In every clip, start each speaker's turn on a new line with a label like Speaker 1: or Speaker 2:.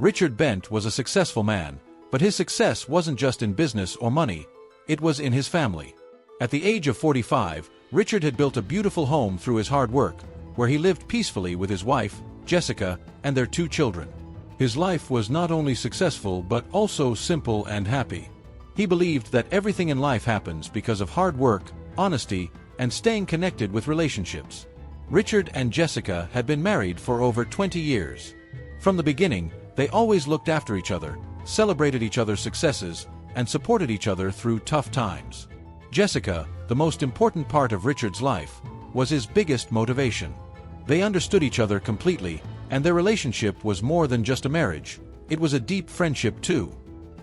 Speaker 1: Richard Bent was a successful man, but his success wasn't just in business or money, it was in his family. At the age of 45, Richard had built a beautiful home through his hard work, where he lived peacefully with his wife, Jessica, and their 2 children. His life was not only successful but also simple and happy. He believed that everything in life happens because of hard work, honesty, and staying connected with relationships. Richard and Jessica had been married for over 20 years. From the beginning, they always looked after each other, celebrated each other's successes, and supported each other through tough times. Jessica, the most important part of Richard's life, was his biggest motivation. They understood each other completely, and their relationship was more than just a marriage, it was a deep friendship too.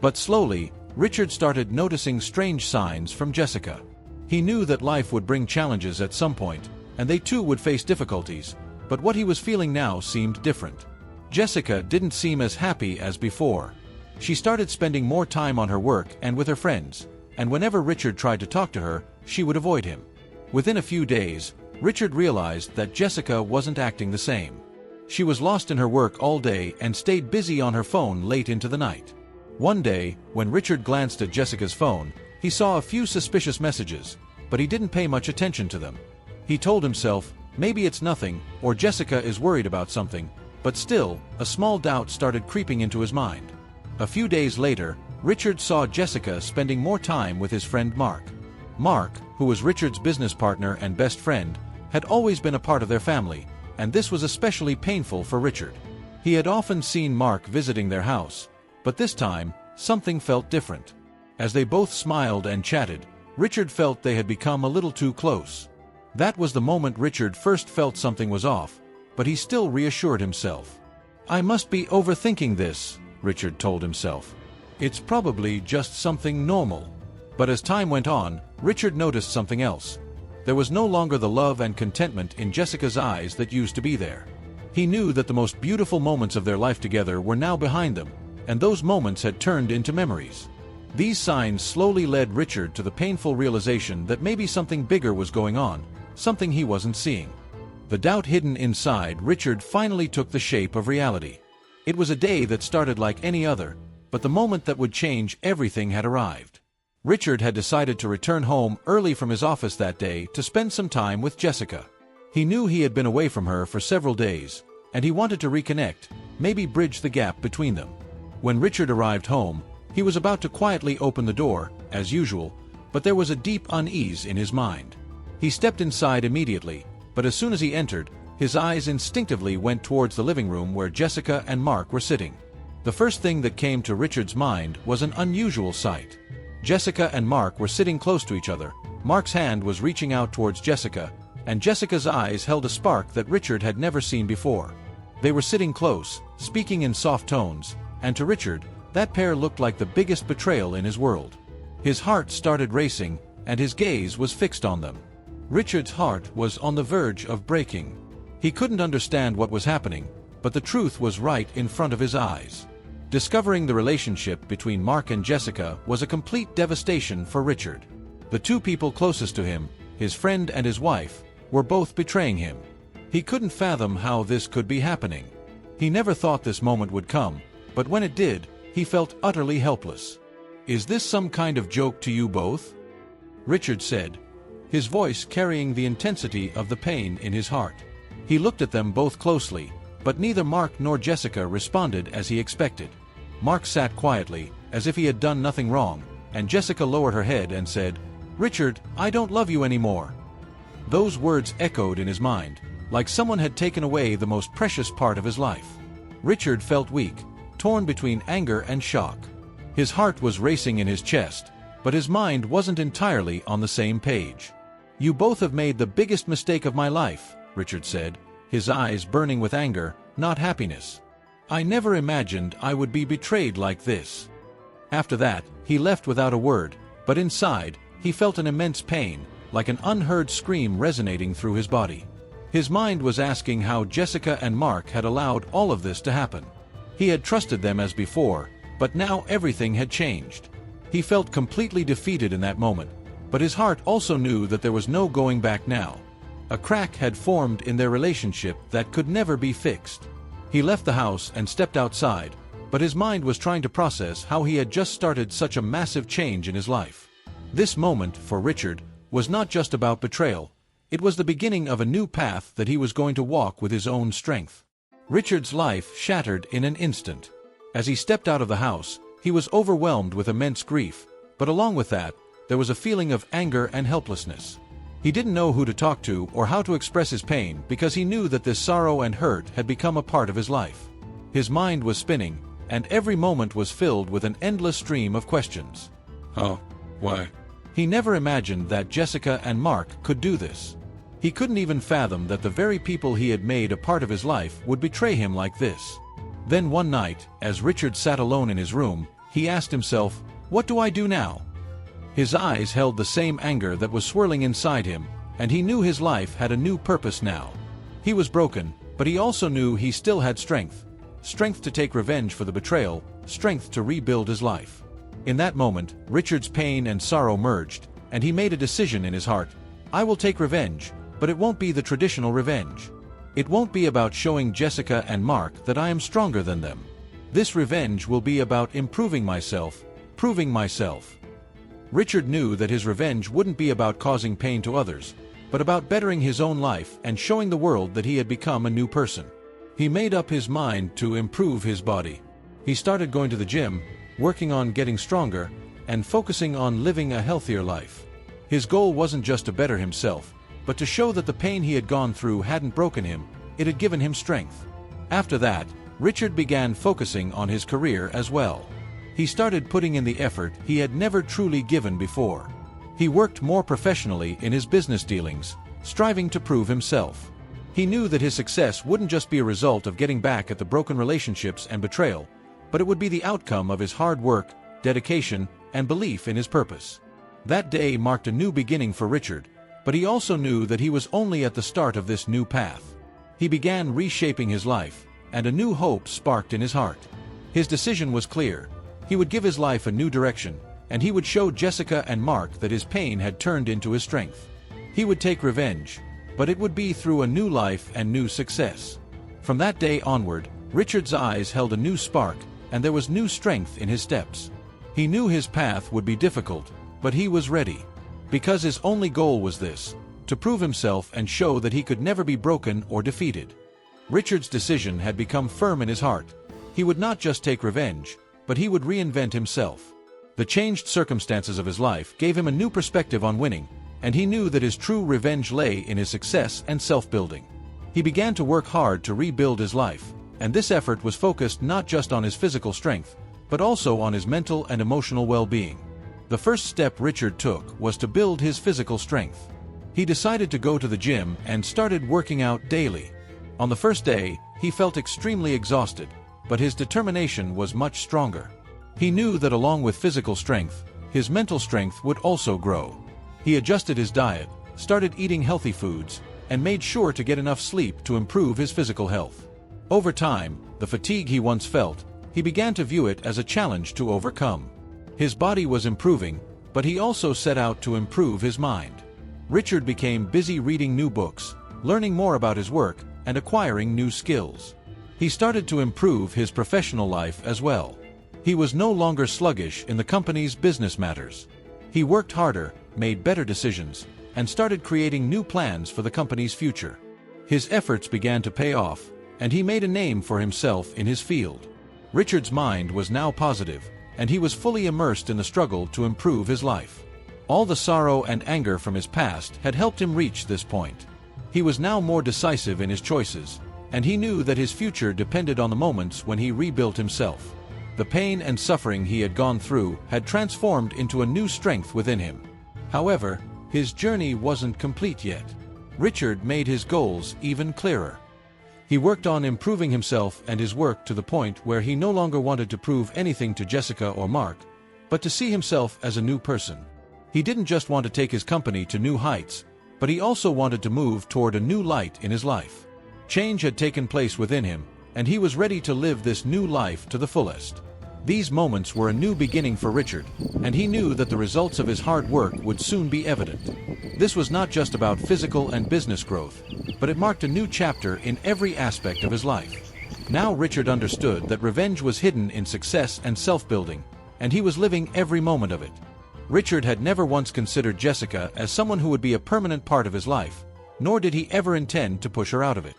Speaker 1: But slowly, Richard started noticing strange signs from Jessica. He knew that life would bring challenges at some point, and they too would face difficulties, but what he was feeling now seemed different. Jessica didn't seem as happy as before. She started spending more time on her work and with her friends, and whenever Richard tried to talk to her, she would avoid him. Within a few days, Richard realized that Jessica wasn't acting the same. She was lost in her work all day and stayed busy on her phone late into the night. One day, when Richard glanced at Jessica's phone, he saw a few suspicious messages, but he didn't pay much attention to them. He told himself, maybe it's nothing, or Jessica is worried about something, but still, a small doubt started creeping into his mind. A few days later, Richard saw Jessica spending more time with his friend Mark. Mark, who was Richard's business partner and best friend, had always been a part of their family, and this was especially painful for Richard. He had often seen Mark visiting their house, but this time, something felt different. As they both smiled and chatted, Richard felt they had become a little too close. That was the moment Richard first felt something was off, but he still reassured himself. I must be overthinking this, Richard told himself. It's probably just something normal. But as time went on, Richard noticed something else. There was no longer the love and contentment in Jessica's eyes that used to be there. He knew that the most beautiful moments of their life together were now behind them, and those moments had turned into memories. These signs slowly led Richard to the painful realization that maybe something bigger was going on, something he wasn't seeing. The doubt hidden inside Richard finally took the shape of reality. It was a day that started like any other, but the moment that would change everything had arrived. Richard had decided to return home early from his office that day to spend some time with Jessica. He knew he had been away from her for several days, and he wanted to reconnect, maybe bridge the gap between them. When Richard arrived home, he was about to quietly open the door, as usual, but there was a deep unease in his mind. He stepped inside immediately, but as soon as he entered, his eyes instinctively went towards the living room where Jessica and Mark were sitting. The first thing that came to Richard's mind was an unusual sight. Jessica and Mark were sitting close to each other. Mark's hand was reaching out towards Jessica, and Jessica's eyes held a spark that Richard had never seen before. They were sitting close, speaking in soft tones, and to Richard, that pair looked like the biggest betrayal in his world. His heart started racing, and his gaze was fixed on them. Richard's heart was on the verge of breaking. He couldn't understand what was happening, but the truth was right in front of his eyes. Discovering the relationship between Mark and Jessica was a complete devastation for Richard. The 2 people closest to him, his friend and his wife, were both betraying him. He couldn't fathom how this could be happening. He never thought this moment would come, but when it did, he felt utterly helpless. Is this some kind of joke to you both? Richard said, his voice carrying the intensity of the pain in his heart. He looked at them both closely, but neither Mark nor Jessica responded as he expected. Mark sat quietly, as if he had done nothing wrong, and Jessica lowered her head and said, "Richard, I don't love you anymore." Those words echoed in his mind, like someone had taken away the most precious part of his life. Richard felt weak, torn between anger and shock. His heart was racing in his chest, but his mind wasn't entirely on the same page. "You both have made the biggest mistake of my life," Richard said, his eyes burning with anger, not happiness. "I never imagined I would be betrayed like this." After that, he left without a word, but inside, he felt an immense pain, like an unheard scream resonating through his body. His mind was asking how Jessica and Mark had allowed all of this to happen. He had trusted them as before, but now everything had changed. He felt completely defeated in that moment, but his heart also knew that there was no going back now. A crack had formed in their relationship that could never be fixed. He left the house and stepped outside, but his mind was trying to process how he had just started such a massive change in his life. This moment, for Richard, was not just about betrayal. It was the beginning of a new path that he was going to walk with his own strength. Richard's life shattered in an instant. As he stepped out of the house, he was overwhelmed with immense grief, but along with that, there was a feeling of anger and helplessness. He didn't know who to talk to or how to express his pain because he knew that this sorrow and hurt had become a part of his life. His mind was spinning, and every moment was filled with an endless stream of questions.
Speaker 2: How? Why?
Speaker 1: He never imagined that Jessica and Mark could do this. He couldn't even fathom that the very people he had made a part of his life would betray him like this. Then one night, as Richard sat alone in his room, he asked himself, "What do I do now?" His eyes held the same anger that was swirling inside him, and he knew his life had a new purpose now. He was broken, but he also knew he still had strength. Strength to take revenge for the betrayal, strength to rebuild his life. In that moment, Richard's pain and sorrow merged, and he made a decision in his heart. I will take revenge, but it won't be the traditional revenge. It won't be about showing Jessica and Mark that I am stronger than them. This revenge will be about improving myself, proving myself. Richard knew that his revenge wouldn't be about causing pain to others, but about bettering his own life and showing the world that he had become a new person. He made up his mind to improve his body. He started going to the gym, working on getting stronger, and focusing on living a healthier life. His goal wasn't just to better himself, but to show that the pain he had gone through hadn't broken him, it had given him strength. After that, Richard began focusing on his career as well. He started putting in the effort he had never truly given before. He worked more professionally in his business dealings, striving to prove himself. He knew that his success wouldn't just be a result of getting back at the broken relationships and betrayal, but it would be the outcome of his hard work, dedication, and belief in his purpose. That day marked a new beginning for Richard, but he also knew that he was only at the start of this new path. He began reshaping his life, and a new hope sparked in his heart. His decision was clear. He would give his life a new direction, and he would show Jessica and Mark that his pain had turned into his strength. He would take revenge, but it would be through a new life and new success. From that day onward, Richard's eyes held a new spark, and there was new strength in his steps. He knew his path would be difficult, but he was ready. Because his only goal was this, to prove himself and show that he could never be broken or defeated. Richard's decision had become firm in his heart. He would not just take revenge, but he would reinvent himself. The changed circumstances of his life gave him a new perspective on winning, and he knew that his true revenge lay in his success and self-building. He began to work hard to rebuild his life, and this effort was focused not just on his physical strength, but also on his mental and emotional well-being. The first step Richard took was to build his physical strength. He decided to go to the gym and started working out daily. On the first day, he felt extremely exhausted, but his determination was much stronger. He knew that along with physical strength, his mental strength would also grow. He adjusted his diet, started eating healthy foods, and made sure to get enough sleep to improve his physical health. Over time, the fatigue he once felt, he began to view it as a challenge to overcome. His body was improving, but he also set out to improve his mind. Richard became busy reading new books, learning more about his work, and acquiring new skills. He started to improve his professional life as well. He was no longer sluggish in the company's business matters. He worked harder, made better decisions, and started creating new plans for the company's future. His efforts began to pay off, and he made a name for himself in his field. Richard's mind was now positive, and he was fully immersed in the struggle to improve his life. All the sorrow and anger from his past had helped him reach this point. He was now more decisive in his choices, and he knew that his future depended on the moments when he rebuilt himself. The pain and suffering he had gone through had transformed into a new strength within him. However, his journey wasn't complete yet. Richard made his goals even clearer. He worked on improving himself and his work to the point where he no longer wanted to prove anything to Jessica or Mark, but to see himself as a new person. He didn't just want to take his company to new heights, but he also wanted to move toward a new light in his life. Change had taken place within him, and he was ready to live this new life to the fullest. These moments were a new beginning for Richard, and he knew that the results of his hard work would soon be evident. This was not just about physical and business growth, but it marked a new chapter in every aspect of his life. Now Richard understood that revenge was hidden in success and self-building, and he was living every moment of it. Richard had never once considered Jessica as someone who would be a permanent part of his life, nor did he ever intend to push her out of it.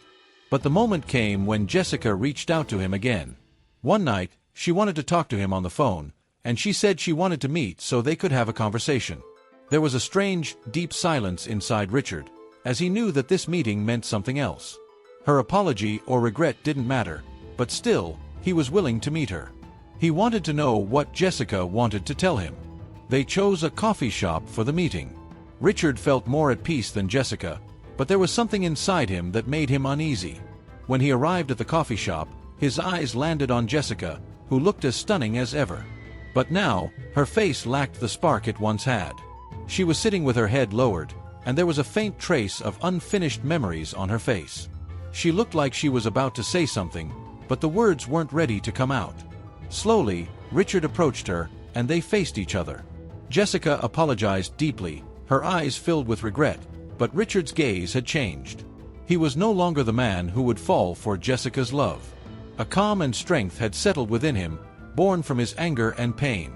Speaker 1: But the moment came when Jessica reached out to him again. One night, she wanted to talk to him on the phone, and she said she wanted to meet so they could have a conversation. There was a strange, deep silence inside Richard, as he knew that this meeting meant something else. Her apology or regret didn't matter, but still, he was willing to meet her. He wanted to know what Jessica wanted to tell him. They chose a coffee shop for the meeting. Richard felt more at peace than Jessica, but there was something inside him that made him uneasy. When he arrived at the coffee shop, his eyes landed on Jessica, who looked as stunning as ever. But now, her face lacked the spark it once had. She was sitting with her head lowered, and there was a faint trace of unfinished memories on her face. She looked like she was about to say something, but the words weren't ready to come out. Slowly, Richard approached her, and they faced each other. Jessica apologized deeply, her eyes filled with regret, but Richard's gaze had changed. He was no longer the man who would fall for Jessica's love. A calm and strength had settled within him, born from his anger and pain.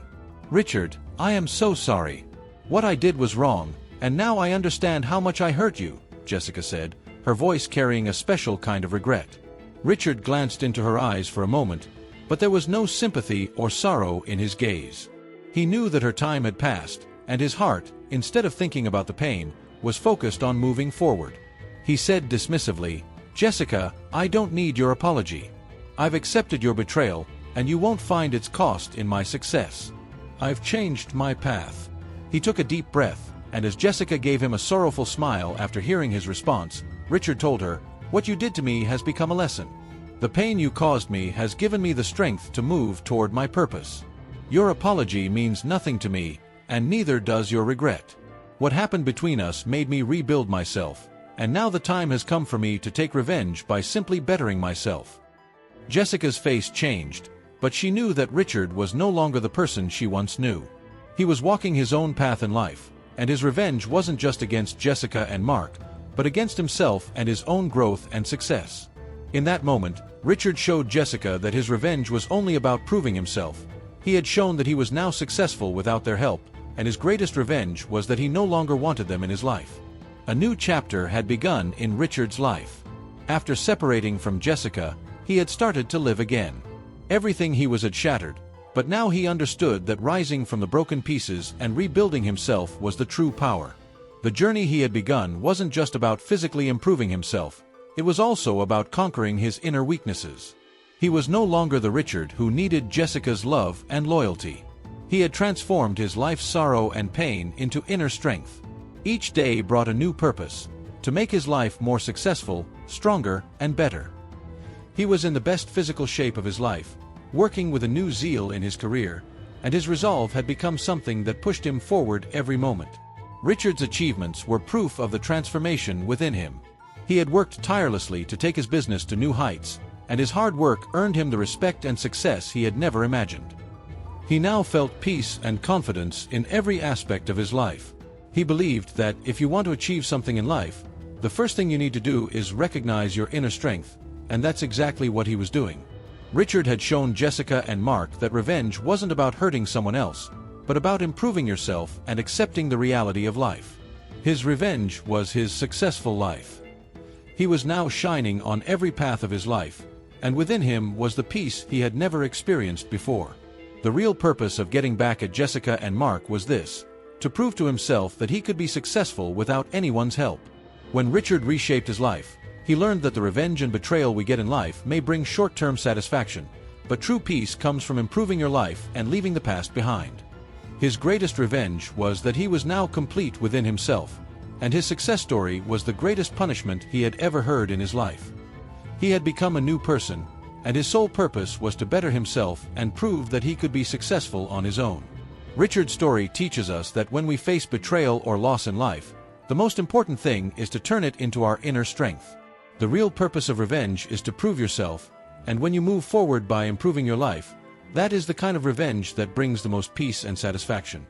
Speaker 1: "Richard, I am so sorry. What I did was wrong, and now I understand how much I hurt you," Jessica said, her voice carrying a special kind of regret. Richard glanced into her eyes for a moment, but there was no sympathy or sorrow in his gaze. He knew that her time had passed, and his heart, instead of thinking about the pain, was focused on moving forward. He said dismissively, "Jessica, I don't need your apology. I've accepted your betrayal, and you won't find its cost in my success. I've changed my path." He took a deep breath, and as Jessica gave him a sorrowful smile after hearing his response, Richard told her, "What you did to me has become a lesson. The pain you caused me has given me the strength to move toward my purpose. Your apology means nothing to me, and neither does your regret. What happened between us made me rebuild myself, and now the time has come for me to take revenge by simply bettering myself." Jessica's face changed, but she knew that Richard was no longer the person she once knew. He was walking his own path in life, and his revenge wasn't just against Jessica and Mark, but against himself and his own growth and success. In that moment, Richard showed Jessica that his revenge was only about proving himself. He had shown that he was now successful without their help, and his greatest revenge was that he no longer wanted them in his life. A new chapter had begun in Richard's life. After separating from Jessica, he had started to live again. Everything he was had shattered, but now he understood that rising from the broken pieces and rebuilding himself was the true power. The journey he had begun wasn't just about physically improving himself, it was also about conquering his inner weaknesses. He was no longer the Richard who needed Jessica's love and loyalty. He had transformed his life's sorrow and pain into inner strength. Each day brought a new purpose, to make his life more successful, stronger, and better. He was in the best physical shape of his life, working with a new zeal in his career, and his resolve had become something that pushed him forward every moment. Richard's achievements were proof of the transformation within him. He had worked tirelessly to take his business to new heights, and his hard work earned him the respect and success he had never imagined. He now felt peace and confidence in every aspect of his life. He believed that if you want to achieve something in life, the first thing you need to do is recognize your inner strength, and that's exactly what he was doing. Richard had shown Jessica and Mark that revenge wasn't about hurting someone else, but about improving yourself and accepting the reality of life. His revenge was his successful life. He was now shining on every path of his life, and within him was the peace he had never experienced before. The real purpose of getting back at Jessica and Mark was this: to prove to himself that he could be successful without anyone's help. When Richard reshaped his life, he learned that the revenge and betrayal we get in life may bring short-term satisfaction, but true peace comes from improving your life and leaving the past behind. His greatest revenge was that he was now complete within himself, and his success story was the greatest punishment he had ever heard in his life. He had become a new person, and his sole purpose was to better himself and prove that he could be successful on his own. Richard's story teaches us that when we face betrayal or loss in life, the most important thing is to turn it into our inner strength. The real purpose of revenge is to prove yourself, and when you move forward by improving your life, that is the kind of revenge that brings the most peace and satisfaction.